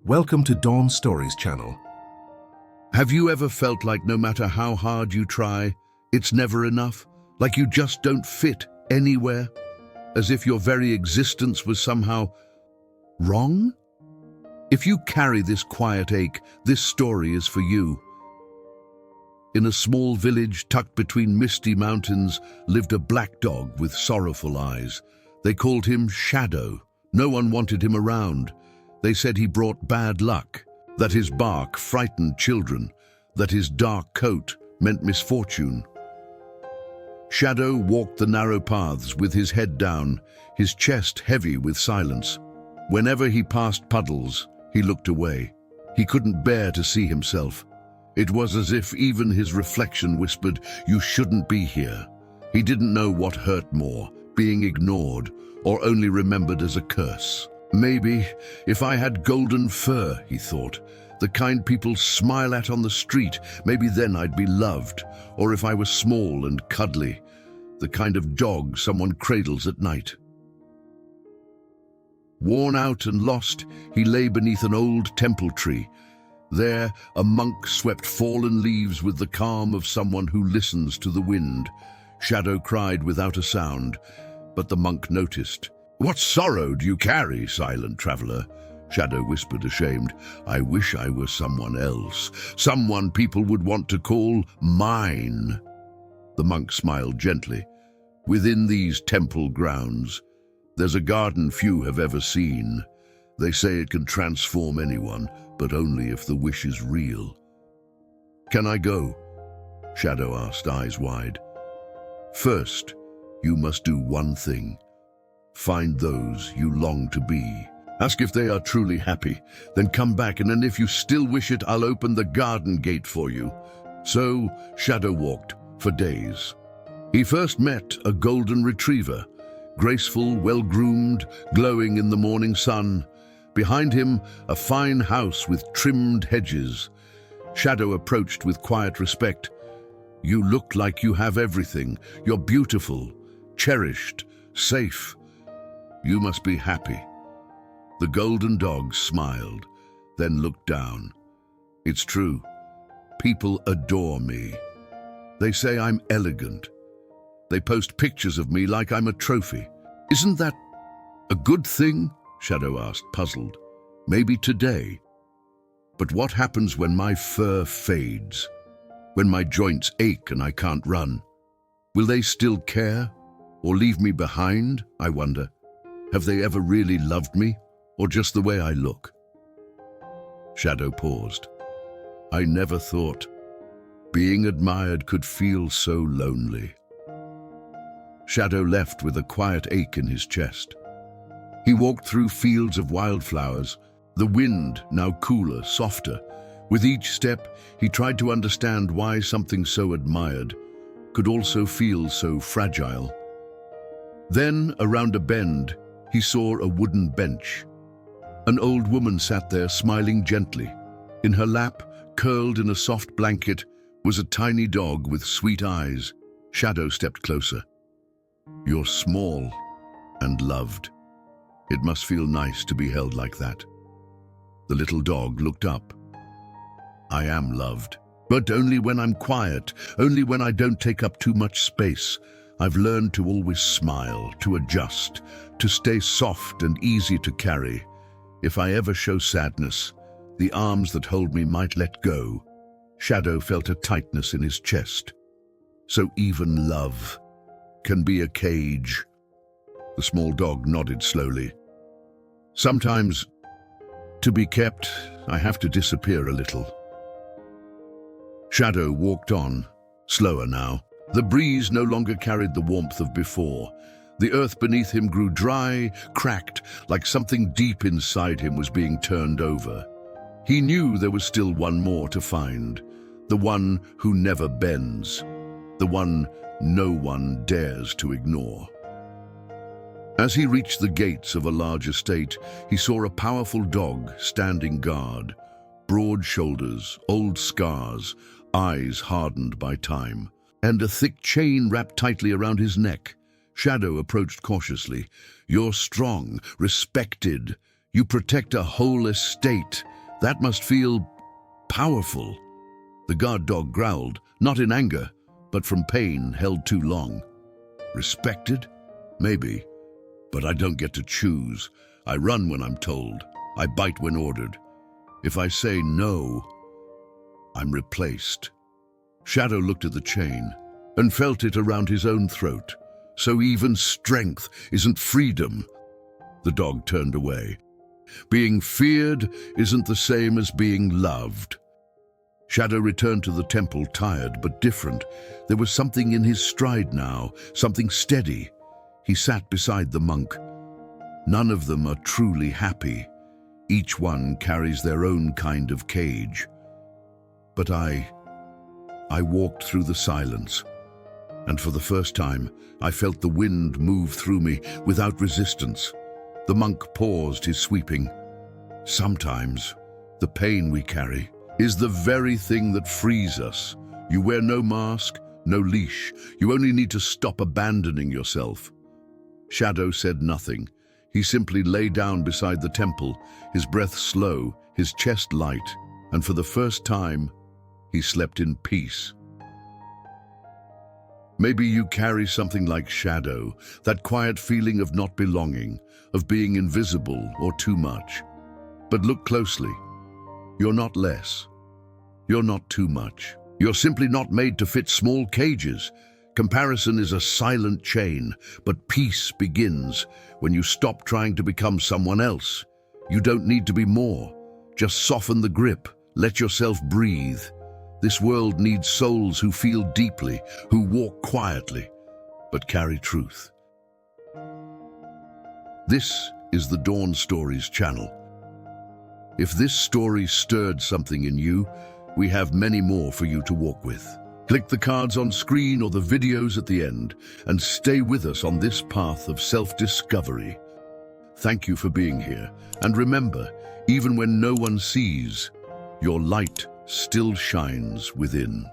Welcome to Dawn Stories channel. Have you ever felt like no matter how hard you try, it's never enough? Like you just don't fit anywhere? As if your very existence was somehow wrong? If you carry this quiet ache, this story is for you. In a small village tucked between misty mountains lived a black dog with sorrowful eyes. They called him Shadow. No one wanted him around. They said he brought bad luck, that his bark frightened children, that his dark coat meant misfortune. Shadow walked the narrow paths with his head down, his chest heavy with silence. Whenever he passed puddles, he looked away. He couldn't bear to see himself. It was as if even his reflection whispered, "You shouldn't be here." He didn't know what hurt more, being ignored, or only remembered as a curse. Maybe if I had golden fur, he thought, the kind people smile at on the street, maybe then I'd be loved. Or if I was small and cuddly, the kind of dog someone cradles at night. Worn out and lost, he lay beneath an old temple tree. There, a monk swept fallen leaves with the calm of someone who listens to the wind. Shadow cried without a sound, but the monk noticed. "What sorrow do you carry, silent traveler?" Shadow whispered, ashamed. "I wish I were someone else, someone people would want to call mine." The monk smiled gently. "Within these temple grounds, there's a garden few have ever seen. They say it can transform anyone, but only if the wish is real." "Can I go?" Shadow asked, eyes wide. "First, you must do one thing. Find those you long to be. Ask if they are truly happy. Then come back, and then if you still wish it, I'll open the garden gate for you." So Shadow walked for days. He first met a golden retriever, graceful, well-groomed, glowing in the morning sun. Behind him, a fine house with trimmed hedges. Shadow approached with quiet respect. "You look like you have everything. You're beautiful, cherished, safe. You must be happy." The golden dog smiled, then looked down. "It's true. People adore me. They say I'm elegant. They post pictures of me like I'm a trophy. Isn't that a good thing?" Shadow asked, puzzled. "Maybe today. But what happens when my fur fades? When my joints ache and I can't run? Will they still care? Or leave me behind, I wonder? Have they ever really loved me? Or just the way I look?" Shadow paused. "I never thought being admired could feel so lonely." Shadow left with a quiet ache in his chest. He walked through fields of wildflowers, the wind now cooler, softer. With each step, he tried to understand why something so admired could also feel so fragile. Then, around a bend, he saw a wooden bench. An old woman sat there, smiling gently. In her lap, curled in a soft blanket, was a tiny dog with sweet eyes. Shadow stepped closer. "You're small and loved. It must feel nice to be held like that." The little dog looked up. "I am loved, but only when I'm quiet, only when I don't take up too much space. I've learned to always smile, to adjust, to stay soft and easy to carry. If I ever show sadness, the arms that hold me might let go." Shadow felt a tightness in his chest. So even love can be a cage. The small dog nodded slowly. "Sometimes, to be kept, I have to disappear a little." Shadow walked on, slower now. The breeze no longer carried the warmth of before. The earth beneath him grew dry, cracked, like something deep inside him was being turned over. He knew there was still one more to find, the one who never bends, the one no one dares to ignore. As he reached the gates of a large estate, he saw a powerful dog standing guard. Broad shoulders, old scars, eyes hardened by time, and a thick chain wrapped tightly around his neck. Shadow approached cautiously. "You're strong, respected. You protect a whole estate." That must feel powerful. The guard dog growled, not in anger, but from pain held too long. Respected? Maybe. But I don't get to choose. I run when I'm told. I bite when ordered. If I say no, I'm replaced. Shadow looked at the chain and felt it around his own throat. So even strength isn't freedom. The dog turned away. Being feared isn't the same as being loved. Shadow returned to the temple, tired but different. There was something in his stride now, something steady. He sat beside the monk. None of them are truly happy. Each one carries their own kind of cage. But I walked through the silence, and for the first time, I felt the wind move through me without resistance. The monk paused his sweeping. Sometimes, the pain we carry is the very thing that frees us. You wear no mask, no leash. You only need to stop abandoning yourself. Shadow said nothing. He simply lay down beside the temple, his breath slow, his chest light, and for the first time, he slept in peace. Maybe you carry something like Shadow, that quiet feeling of not belonging, of being invisible or too much. But look closely. You're not less. You're not too much. You're simply not made to fit small cages. Comparison is a silent chain, but peace begins when you stop trying to become someone else. You don't need to be more. Just soften the grip. Let yourself breathe. This world needs souls who feel deeply, who walk quietly, but carry truth. This is the Dawn Stories channel. If this story stirred something in you, we have many more for you to walk with. Click the cards on screen or the videos at the end and stay with us on this path of self-discovery. Thank you for being here. And remember, even when no one sees, your light still shines within.